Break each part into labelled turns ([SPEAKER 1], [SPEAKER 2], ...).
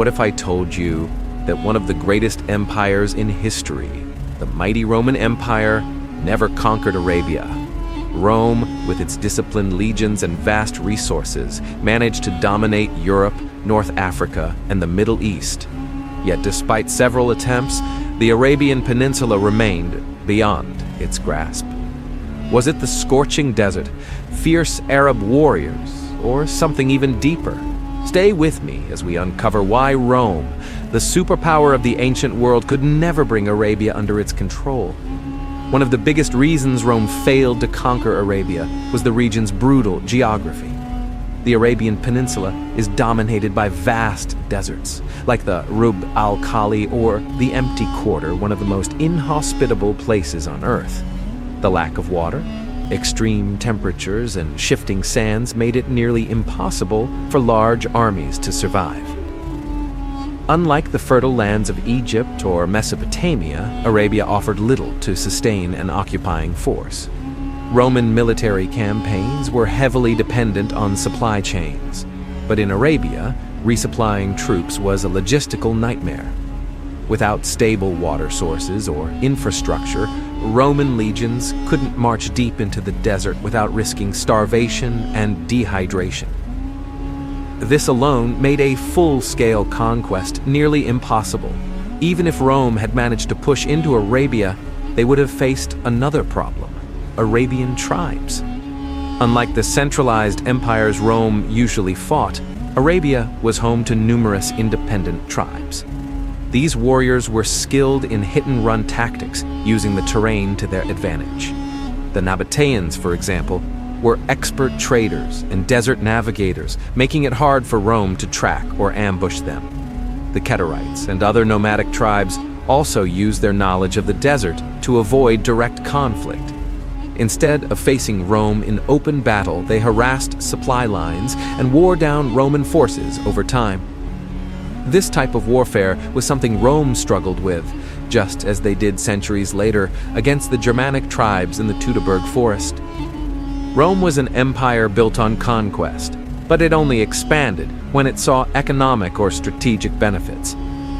[SPEAKER 1] What if I told you that one of the greatest empires in history, the mighty Roman Empire, never conquered Arabia? Rome, with its disciplined legions and vast resources, managed to dominate Europe, North Africa, and the Middle East. Yet despite several attempts, the Arabian Peninsula remained beyond its grasp. Was it the scorching desert, fierce Arab warriors, or something even deeper? Stay with me as we uncover why Rome, the superpower of the ancient world, could never bring Arabia under its control. One of the biggest reasons Rome failed to conquer Arabia was the region's brutal geography. The Arabian Peninsula is dominated by vast deserts, like the Rub al-Khali or the Empty Quarter, one of the most inhospitable places on Earth. The lack of water, extreme temperatures, and shifting sands made it nearly impossible for large armies to survive. Unlike the fertile lands of Egypt or Mesopotamia, Arabia offered little to sustain an occupying force. Roman military campaigns were heavily dependent on supply chains, but in Arabia, resupplying troops was a logistical nightmare. Without stable water sources or infrastructure, Roman legions couldn't march deep into the desert without risking starvation and dehydration. This alone made a full-scale conquest nearly impossible. Even if Rome had managed to push into Arabia, they would have faced another problem: Arabian tribes. Unlike the centralized empires Rome usually fought, Arabia was home to numerous independent tribes. These warriors were skilled in hit-and-run tactics, using the terrain to their advantage. The Nabateans, for example, were expert traders and desert navigators, making it hard for Rome to track or ambush them. The Kedarites and other nomadic tribes also used their knowledge of the desert to avoid direct conflict. Instead of facing Rome in open battle, they harassed supply lines and wore down Roman forces over time. This type of warfare was something Rome struggled with, just as they did centuries later against the Germanic tribes in the Teutoburg forest. Rome was an empire built on conquest, but it only expanded when it saw economic or strategic benefits.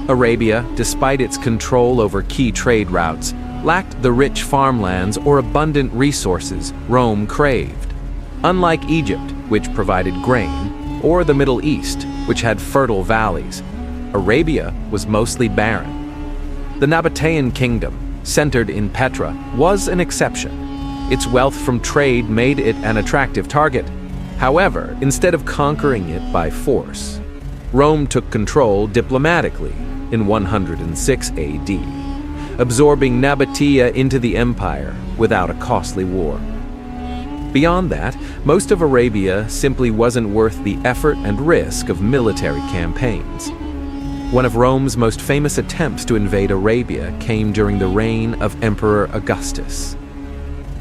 [SPEAKER 1] Arabia, despite its control over key trade routes, lacked the rich farmlands or abundant resources Rome craved. Unlike Egypt, which provided grain, or the Middle East, which had fertile valleys, Arabia was mostly barren. The Nabatean kingdom, centered in Petra, was an exception. Its wealth from trade made it an attractive target. However, instead of conquering it by force, Rome took control diplomatically in 106 AD, absorbing Nabatea into the empire without a costly war. Beyond that, most of Arabia simply wasn't worth the effort and risk of military campaigns. One of Rome's most famous attempts to invade Arabia came during the reign of Emperor Augustus.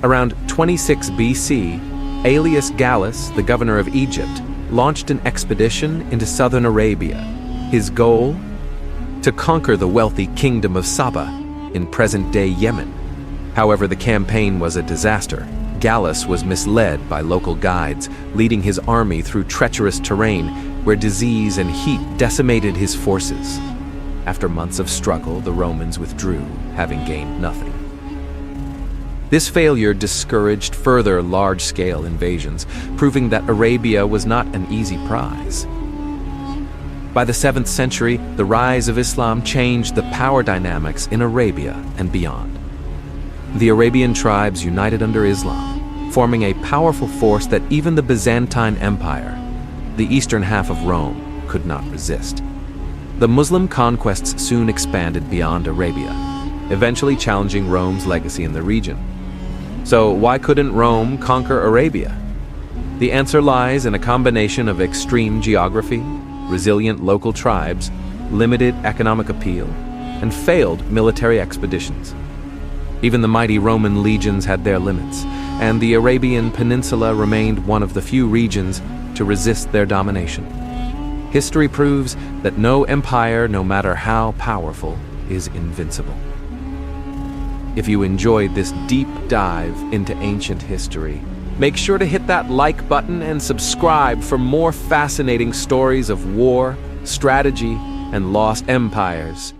[SPEAKER 1] Around 26 BC, Aelius Gallus, the governor of Egypt, launched an expedition into southern Arabia. His goal? To conquer the wealthy kingdom of Saba in present-day Yemen. However, the campaign was a disaster. Gallus was misled by local guides, leading his army through treacherous terrain where disease and heat decimated his forces. After months of struggle, the Romans withdrew, having gained nothing. This failure discouraged further large-scale invasions, proving that Arabia was not an easy prize. By the 7th century, the rise of Islam changed the power dynamics in Arabia and beyond. The Arabian tribes united under Islam, forming a powerful force that even the Byzantine Empire, the eastern half of Rome, could not resist. The Muslim conquests soon expanded beyond Arabia, eventually challenging Rome's legacy in the region. So why couldn't Rome conquer Arabia? The answer lies in a combination of extreme geography, resilient local tribes, limited economic appeal, and failed military expeditions. Even the mighty Roman legions had their limits, and the Arabian Peninsula remained one of the few regions to resist their domination. History proves that no empire, no matter how powerful, is invincible. If you enjoyed this deep dive into ancient history, make sure to hit that like button and subscribe for more fascinating stories of war, strategy, and lost empires,